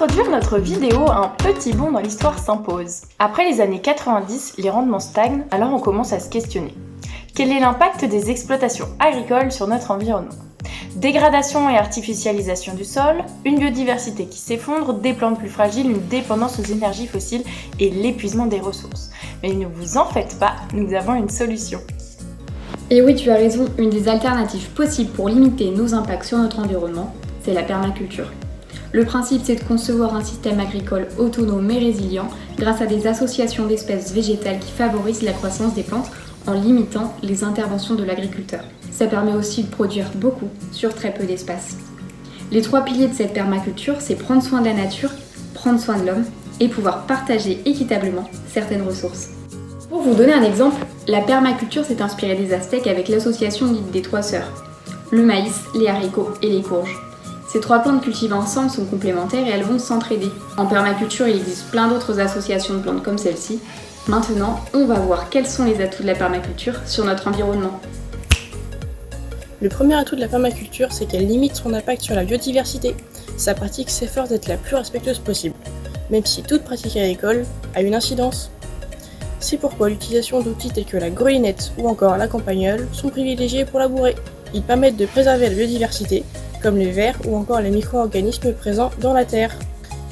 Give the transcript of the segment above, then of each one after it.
introduire notre vidéo, un petit bond dans l'histoire s'impose. Après les années 90, les rendements stagnent, alors on commence à se questionner. Quel est l'impact des exploitations agricoles sur notre environnement ? Dégradation et artificialisation du sol, une biodiversité qui s'effondre, des plantes plus fragiles, une dépendance aux énergies fossiles et l'épuisement des ressources. Mais ne vous en faites pas, nous avons une solution. Et oui, tu as raison, une des alternatives possibles pour limiter nos impacts sur notre environnement, c'est la permaculture. Le principe, c'est de concevoir un système agricole autonome et résilient grâce à des associations d'espèces végétales qui favorisent la croissance des plantes en limitant les interventions de l'agriculteur. Ça permet aussi de produire beaucoup sur très peu d'espace. Les 3 piliers de cette permaculture, c'est prendre soin de la nature, prendre soin de l'homme et pouvoir partager équitablement certaines ressources. Pour vous donner un exemple, la permaculture s'est inspirée des Aztèques avec l'association dite des 3 sœurs, le maïs, les haricots et les courges. Ces 3 plantes cultivées ensemble sont complémentaires et elles vont s'entraider. En permaculture, il existe plein d'autres associations de plantes comme celle-ci. Maintenant, on va voir quels sont les atouts de la permaculture sur notre environnement. Le premier atout de la permaculture, c'est qu'elle limite son impact sur la biodiversité. Sa pratique s'efforce d'être la plus respectueuse possible, même si toute pratique agricole a une incidence. C'est pourquoi l'utilisation d'outils tels que la grelinette ou encore la campagnole sont privilégiés pour labourer. Ils permettent de préserver la biodiversité, comme les vers ou encore les micro-organismes présents dans la terre.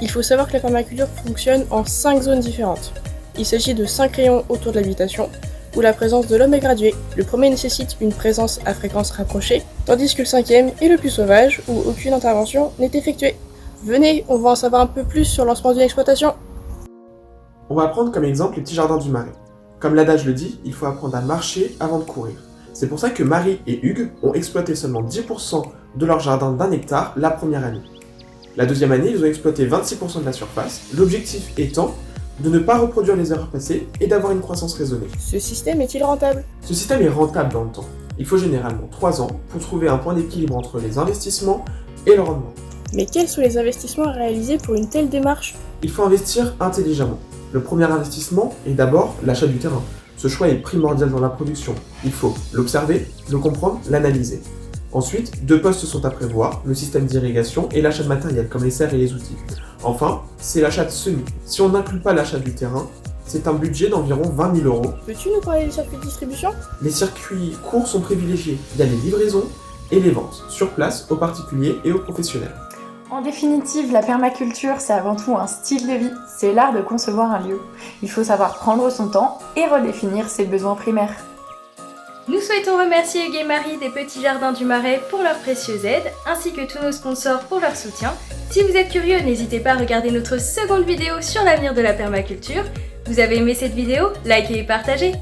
Il faut savoir que la permaculture fonctionne en 5 zones différentes. Il s'agit de 5 rayons autour de l'habitation, où la présence de l'homme est graduée. Le premier nécessite une présence à fréquence rapprochée, tandis que le 5e est le plus sauvage, où aucune intervention n'est effectuée. Venez, on va en savoir un peu plus sur le lancement d'une exploitation. On va prendre comme exemple les petits jardins du Marais. Comme l'adage le dit, il faut apprendre à marcher avant de courir. C'est pour ça que Marie et Hugues ont exploité seulement 10% de leur jardin d'1 hectare la première année. La deuxième année, ils ont exploité 26% de la surface, l'objectif étant de ne pas reproduire les erreurs passées et d'avoir une croissance raisonnée. Ce système est-il rentable ? Ce système est rentable dans le temps. Il faut généralement 3 ans pour trouver un point d'équilibre entre les investissements et le rendement. Mais quels sont les investissements à réaliser pour une telle démarche ? Il faut investir intelligemment. Le premier investissement est d'abord l'achat du terrain. Ce choix est primordial dans la production. Il faut l'observer, le comprendre, l'analyser. Ensuite, 2 postes sont à prévoir, le système d'irrigation et l'achat de matériel comme les serres et les outils. Enfin, c'est l'achat de semis. Si on n'inclut pas l'achat du terrain, c'est un budget d'environ 20 000 €. Peux-tu nous parler des circuits de distribution ? Les circuits courts sont privilégiés. Il y a les livraisons et les ventes, sur place, aux particuliers et aux professionnels. En définitive, la permaculture, c'est avant tout un style de vie, c'est l'art de concevoir un lieu. Il faut savoir prendre son temps et redéfinir ses besoins primaires. Nous souhaitons remercier Hugues et Marie des Petits Jardins du Marais pour leur précieuse aide, ainsi que tous nos sponsors pour leur soutien. Si vous êtes curieux, n'hésitez pas à regarder notre seconde vidéo sur l'avenir de la permaculture. Vous avez aimé cette vidéo ? Likez et partagez.